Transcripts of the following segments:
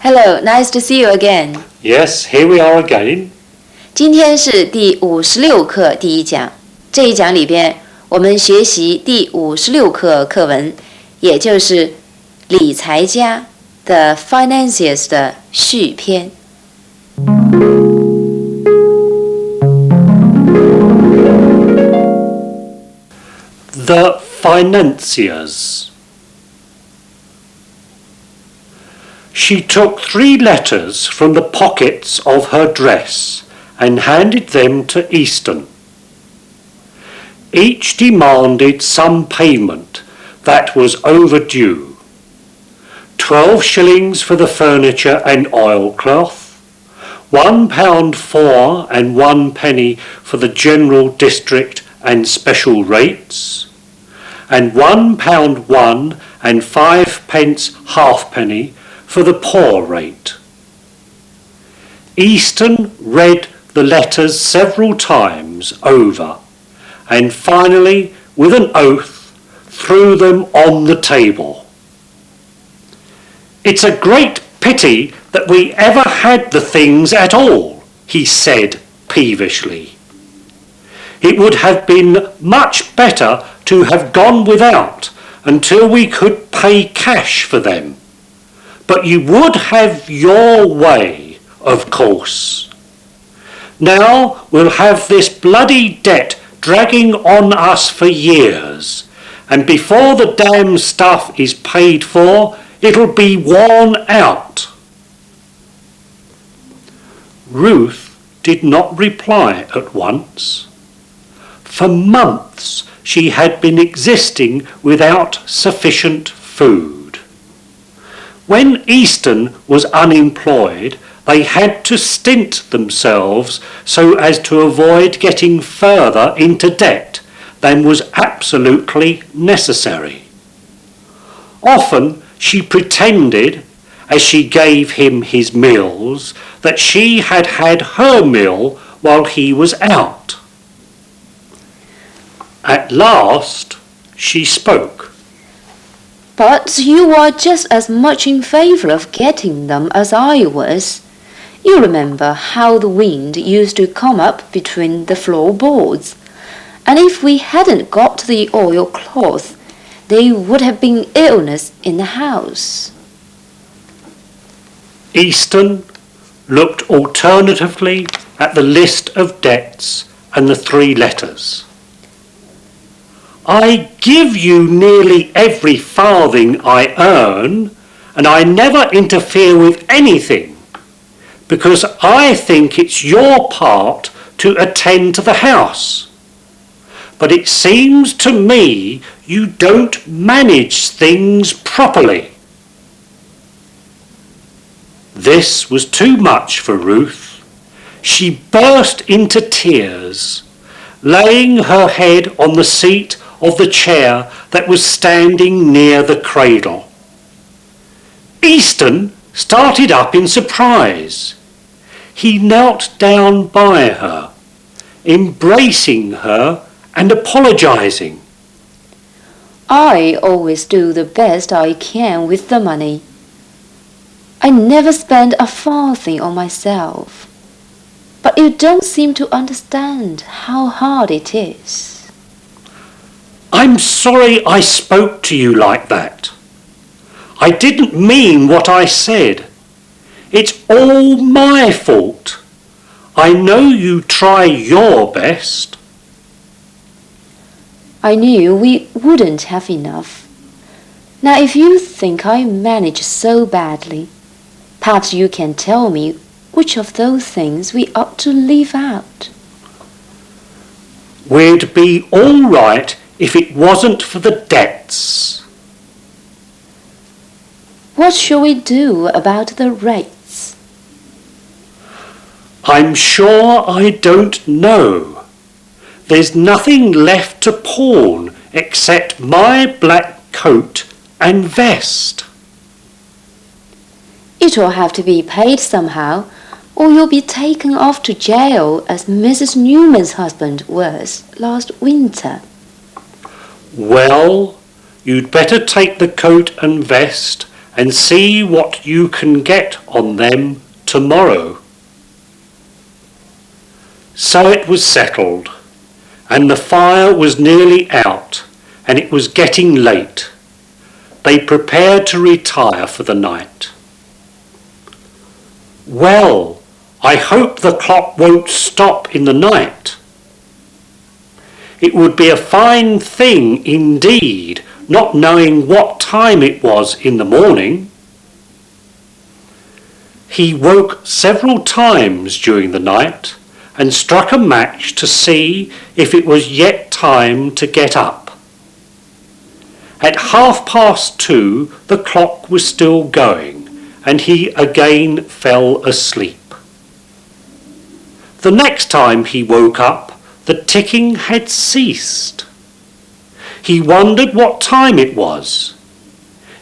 Hello, nice to see you again. Yes, here we are again. 今天是第56课第一讲。这一讲里边，我们学习第56课课文，也就是理财家的 Financiers 的续篇。The Financiers. She took 3 letters from the pockets of her dress and handed them to Easton. Each demanded some payment that was overdue. 12 shillings for the furniture and oilcloth, £1 and 1 penny for the general district and special rates, and £1 and 5 pence halfpenny for the poor rate. Easton read the letters several times over and finally, with an oath, threw them on the table. "It's a great pity that we ever had the things at all," he said peevishly. "It would have been much better to have gone without until we could pay cash for them. But you would have your way, of course. Now we'll have this bloody debt dragging on us for years, and before the damn stuff is paid for, it'll be worn out." Ruth did not reply at once. For months she had been existing without sufficient food. When Easton was unemployed, they had to stint themselves so as to avoid getting further into debt than was absolutely necessary. Often she pretended, as she gave him his meals, that she had had her meal while he was out. At last she spoke. "But you are just as much in favour of getting them as I was. You remember how the wind used to come up between the floorboards, and if we hadn't got the oilcloth, there would have been illness in the house." Easton looked alternatively at the list of debts and the 3 letters. "I give you nearly every farthing I earn, and I never interfere with anything, because I think it's your part to attend to the house. But it seems to me you don't manage things properly." This was too much for Ruth. She burst into tears, laying her head on the seat of the chair that was standing near the cradle. Easton started up in surprise. He knelt down by her, embracing her and apologising. "I always do the best I can with the money. I never spend a farthing on myself. But you don't seem to understand how hard it is." "I'm sorry I spoke to you like that. I didn't mean what I said. It's all my fault. I know you try your best." "I knew we wouldn't have enough. Now if you think I manage so badly, perhaps you can tell me which of those things we ought to leave out." "We'd be all right if it wasn't for the debts." "What shall we do about the rates?" "I'm sure I don't know. There's nothing left to pawn except my black coat and vest." "It will have to be paid somehow, or you'll be taken off to jail as Mrs. Newman's husband was last winter." "Well, you'd better take the coat and vest and see what you can get on them tomorrow." So it was settled, and the fire was nearly out, and it was getting late. They prepared to retire for the night. "Well, I hope the clock won't stop in the night. It would be a fine thing indeed, not knowing what time it was in the morning." He woke several times during the night and struck a match to see if it was yet time to get up. At 2:30 the clock was still going, and he again fell asleep. The next time he woke up, the ticking had ceased. He wondered what time it was.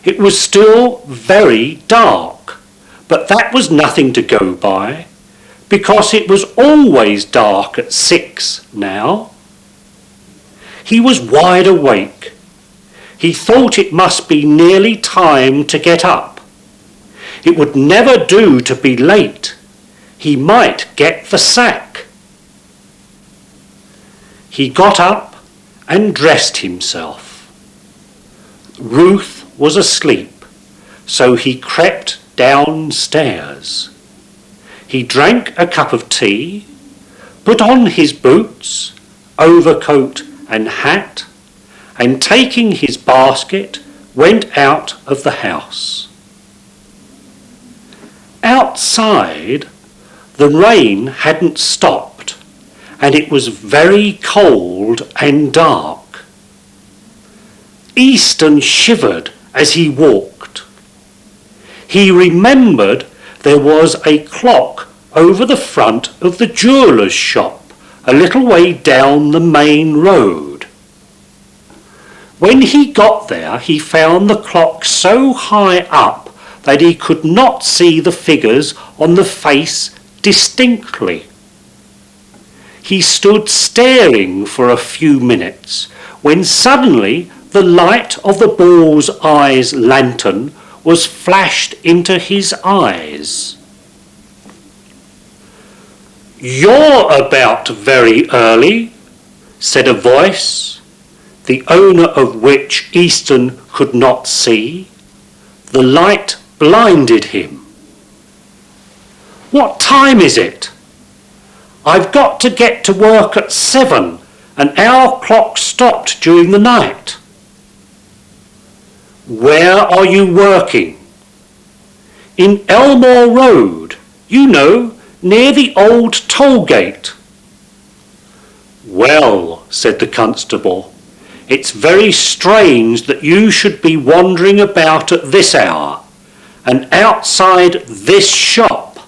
It was still very dark, but that was nothing to go by, because it was always dark at 6 now. He was wide awake. He thought it must be nearly time to get up. It would never do to be late. He might get the sack. He got up and dressed himself. Ruth was asleep, so he crept downstairs. He drank a cup of tea, put on his boots, overcoat and hat, and taking his basket, went out of the house. Outside, the rain hadn't stopped, and it was very cold and dark. Easton shivered as he walked. He remembered there was a clock over the front of the jeweller's shop, a little way down the main road. When he got there, he found the clock so high up that he could not see the figures on the face distinctly. He stood staring for a few minutes, when suddenly the light of the bull's eyes lantern was flashed into his eyes. "You're about very early," said a voice, the owner of which Easton could not see. The light blinded him. "What time is it?" "I've got to get to work at 7, and our clock stopped during the night." "Where are you working?" "In Elmore Road, you know, near the old toll gate." "Well," said the constable, "it's very strange that you should be wandering about at this hour, and outside this shop.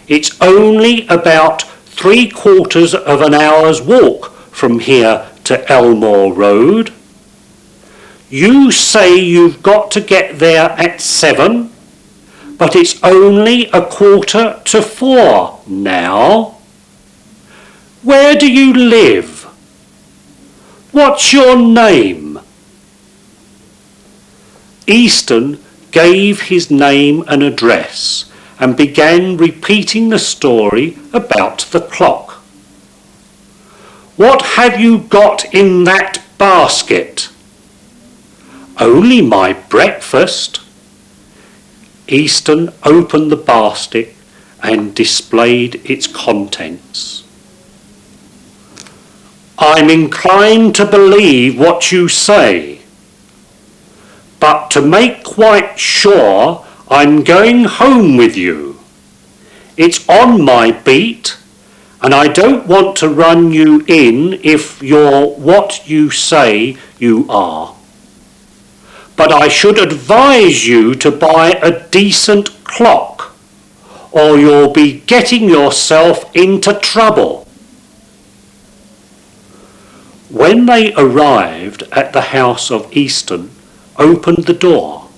It's only about 3/4 of an hour's walk from here to Elmore Road. You say you've got to get there at 7, but it's only 3:45 now. Where do you live? What's your name?" Easton gave his name and address and began repeating the story about the clock. "What have you got in that basket?" "Only my breakfast." Easton opened the basket and displayed its contents. "I'm inclined to believe what you say, but to make quite sure, I'm going home with you. It's on my beat, and I don't want to run you in if you're what you say you are. But I should advise you to buy a decent clock, or you'll be getting yourself into trouble." When they arrived at the house of Easton, opened the door,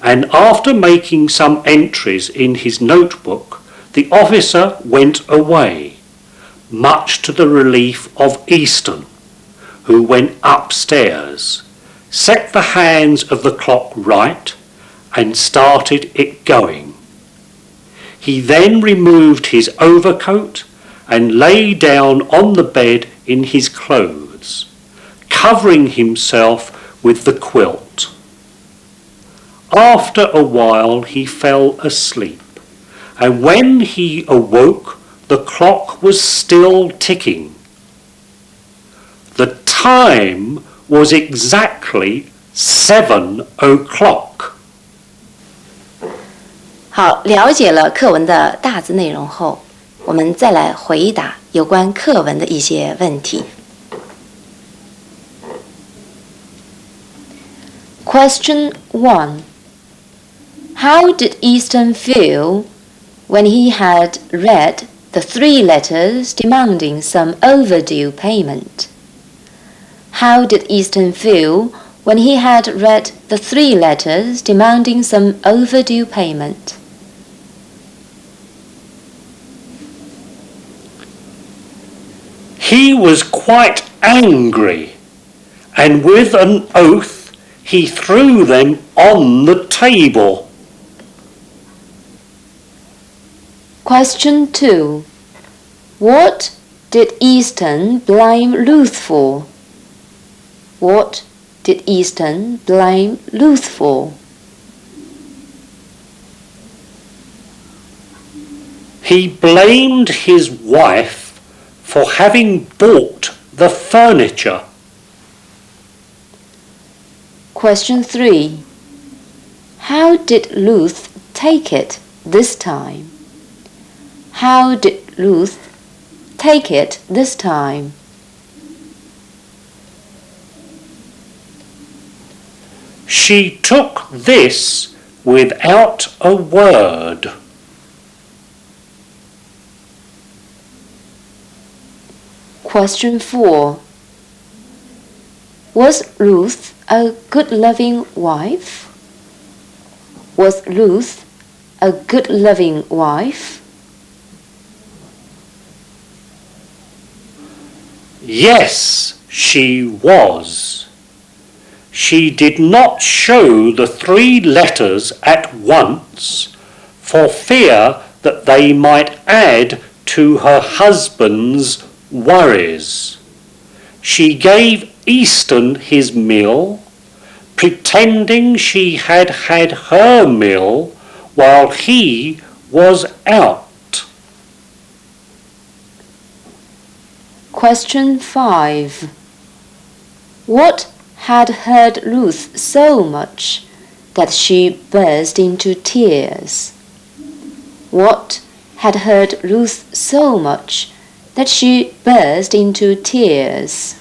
and after making some entries in his notebook, the officer went away, much to the relief of Easton, who went upstairs, set the hands of the clock right, and started it going. He then removed his overcoat and lay down on the bed in his clothes, covering himself with the quilt. After a while he fell asleep, and when he awoke, the clock was still ticking. The time was exactly 7 o'clock. 好，了解了课文的大致内容后，我们再来回答有关课文的一些问题。Question 1. How did Easton feel when he had read the 3 letters demanding some overdue payment? How did Easton feel when he had read the 3 letters demanding some overdue payment? He was quite angry, and with an oath he threw them on the table. Question 2. What did Easton blame Ruth for? What did Easton blame Ruth for? He blamed his wife for having bought the furniture. Question 3. How did Ruth take it this time? How did Ruth take it this time? She took this without a word. Question 4. Was Ruth a good loving wife? Was Ruth a good loving wife? Yes, she was. She did not show the 3 letters at once for fear that they might add to her husband's worries. She gave Easton his meal, pretending she had had her meal while he was out. Question 5. What had hurt Ruth so much that she burst into tears? What had hurt Ruth so much that she burst into tears?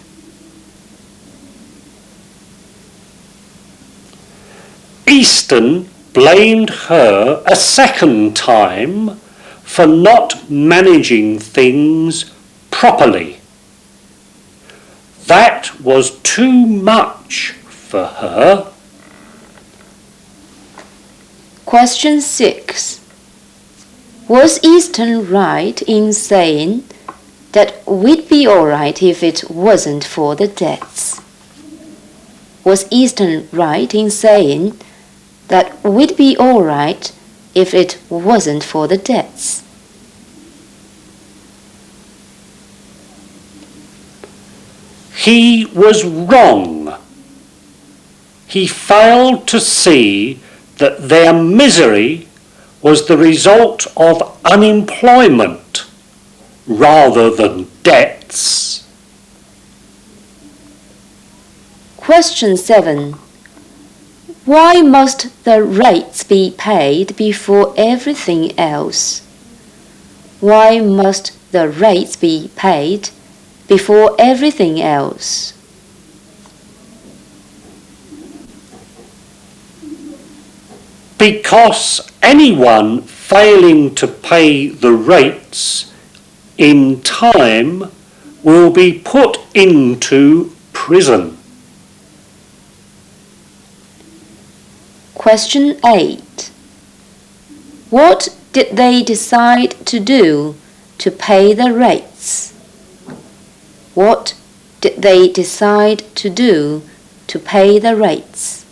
Easton blamed her a second time for not managing things properly. That was too much for her. Question 6. Was Easton right in saying that we'd be all right if it wasn't for the debts? Was Easton right in saying that we'd be all right if it wasn't for the debts? He was wrong. He failed to see that their misery was the result of unemployment rather than debts. Question 7. Why must the rates be paid before everything else? Why must the rates be paid before everything else? Because anyone failing to pay the rates in time will be put into prison. Question 8. What did they decide to do to pay the rates? What did they decide to do to pay the rates?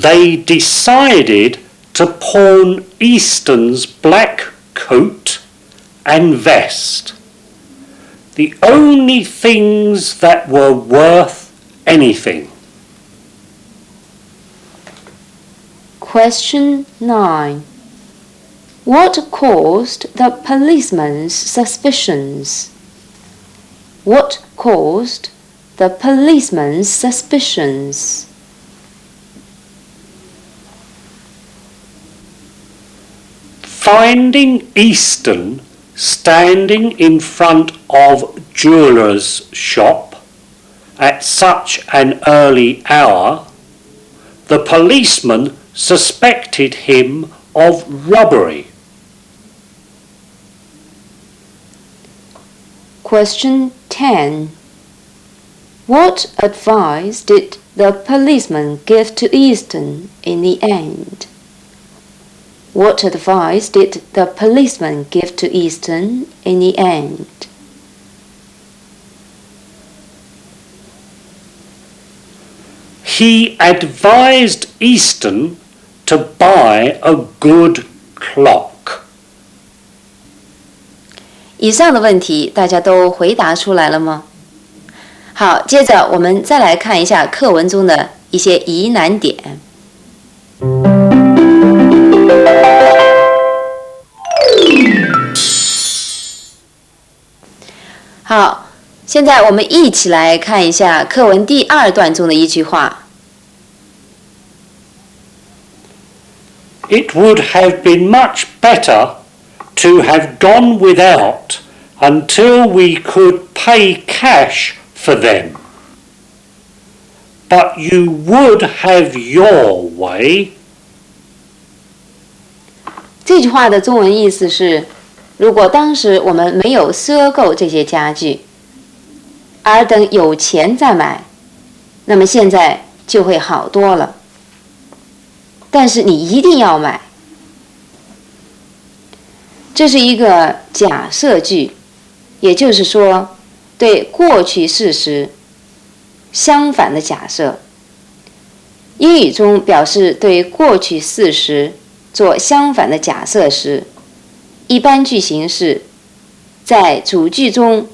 they decided to pawn Easton's black coat and vest, the only things that were worth anything. Question 9. What caused the policeman's suspicions? What caused the policeman's suspicions? Finding Easton standing in front of jeweller's shop at such an early hour, the policeman suspected him of robbery. Question 10. What advice did the policeman give to Easton in the end? What advice did the policeman give to Easton in the end? He advised Easton to buy a good clock. 以上的问题大家都回答出来了吗？好，接着我们再来看一下课文中的一些疑难点。好，现在我们一起来看一下课文第2段中的一句话。It would have been much better to have gone without until we could pay cash for them. But you would have your way. 这句话的中文意思是，如果当时我们没有赊购这些家具，而等有钱再买，那么现在就会好多了。但是你一定要买。这是一个假设句，也就是说，对过去事实相反的假设。英语中表示对过去事实做相反的假设时，一般句型是在主句中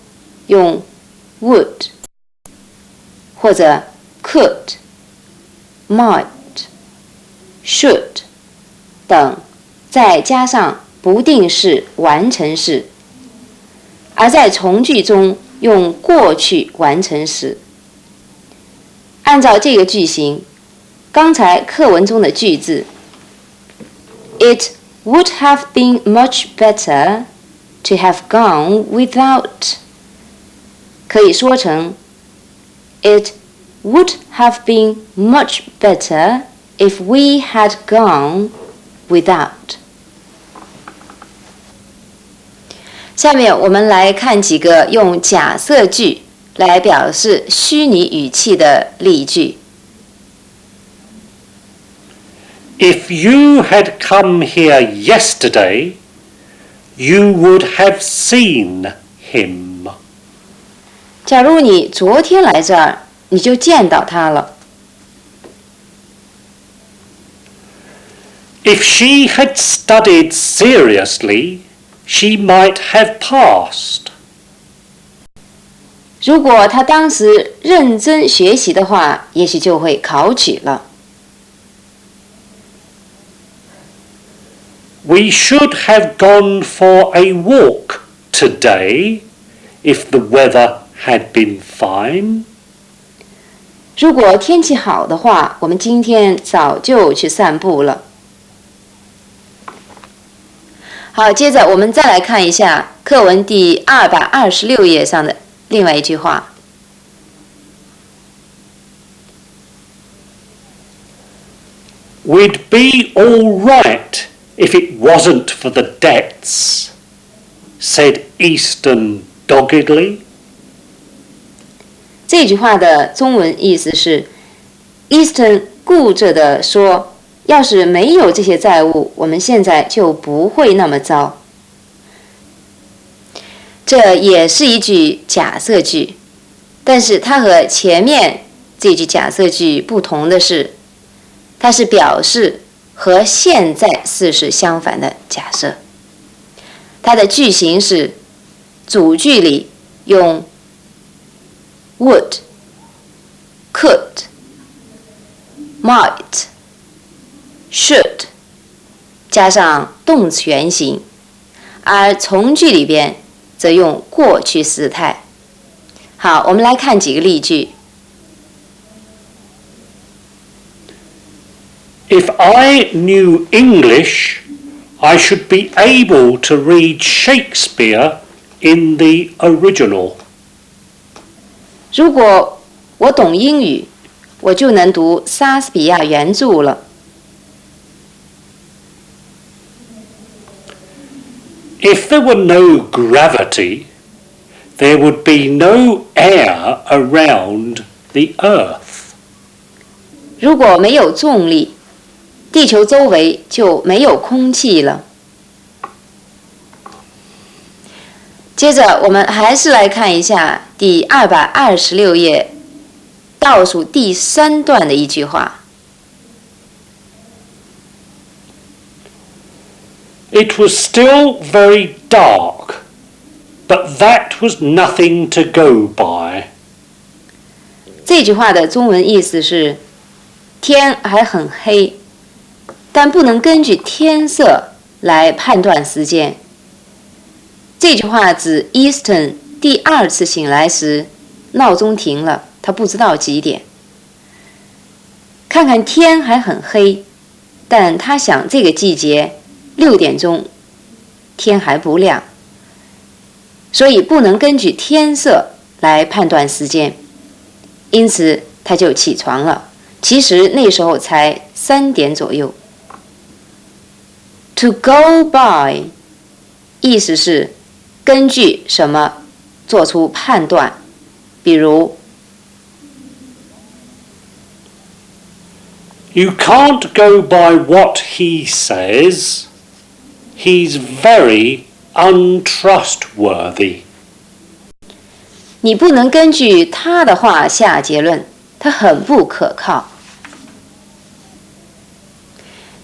用 would 或者 could、might、should 等，再加上不定式完成式，而在从句中用过去完成时。按照这个句型，刚才课文中的句子 It would have been much better to have gone without 可以说成 It would have been much better if we had gone without。 下面我们来看几个用假设句来表示虚拟语气的例句。If you had come here yesterday, you would have seen him. 假如你昨天来这儿，你就见到他了。If she had studied seriously, she might have passed. 如果他当时认真学习的话，也许就会考取了。We should have gone for a walk today if the weather had been fine. 如果天气好的话，我们今天早就去散步了。好，接着我们再来看一下课文第226页上的另外一句话。We'd be all right if it wasn't for the debts, said Easton doggedly. 这句话的中文意思是 Easton 固执地说，要是没有这些债务，我们现在就不会那么糟。这也是一句假设句，但是它和前面这句假设句不同的是，它是表示和现在事实相反的假设。它的句型是主句里用 would, could, might, should 加上动词原形，而从句里边则用过去时态。好，我们来看几个例句。If I knew English, I should be able to read Shakespeare in the original. 如果我懂英语，我就能读莎士比亚原著了。If there were no gravity, there would be no air around the earth. 如果没有重力，地球周围就没有空气了。接着，我们还是来看一下第226页倒数第3段的一句话。It was still very dark, but that was nothing to go by. 这句话的中文意思是：天还很黑，但不能根据天色来判断时间。这句话指 Easton 第2次醒来时，闹钟停了，他不知道几点。看看天还很黑，但他想这个季节6点钟天还不亮，所以不能根据天色来判断时间，因此他就起床了。其实那时候才3点左右。To go by 意思是根据什么做出判断，比如 You can't go by what he says. He's very untrustworthy. 你不能根据他的话下结论，他很不可靠。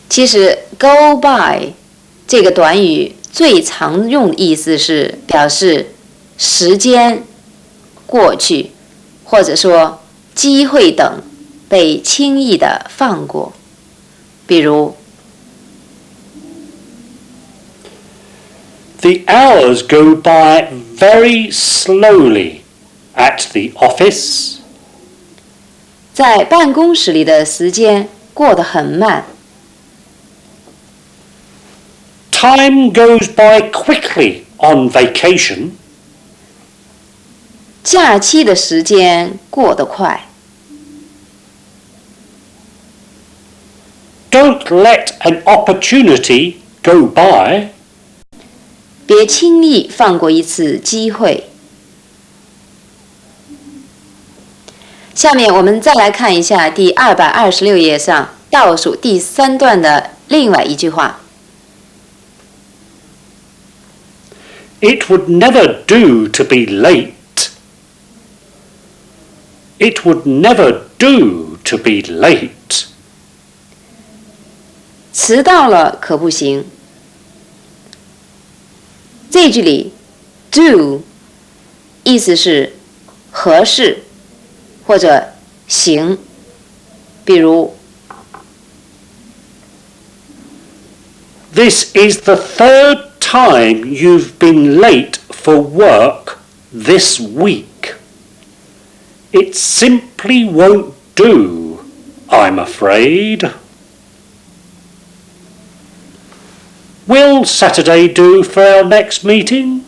其实 go by 这个短语最常用的意思是表示时间过去，或者说机会等被轻易的放过。比如 The hours go by very slowly at the office. 在办公室里的时间过得很慢。Time goes by quickly on vacation. 假期的时间过得快。Don't let an opportunity go by. 别轻易放过一次机会。下面我们再来看一下第226页上倒数第3段的另外一句话。It would never do to be late. It would never do to be late. 迟到了可不行。这句里 do 意思是合适或者行，比如 This is the third time you've been late for work this week. It simply won't do, I'm afraid. Will Saturday do for our next meeting?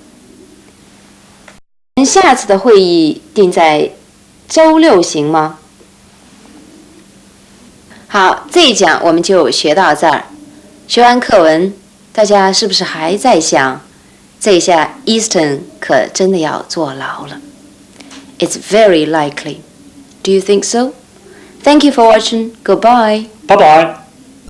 下次的会议定在周6行吗？好，这一讲我们就学到这儿。学完课文，大家是不是还在想，这一下 Easton 可真的要坐牢了？ It's very likely. Do you think so? Thank you for watching. Goodbye. Bye-bye.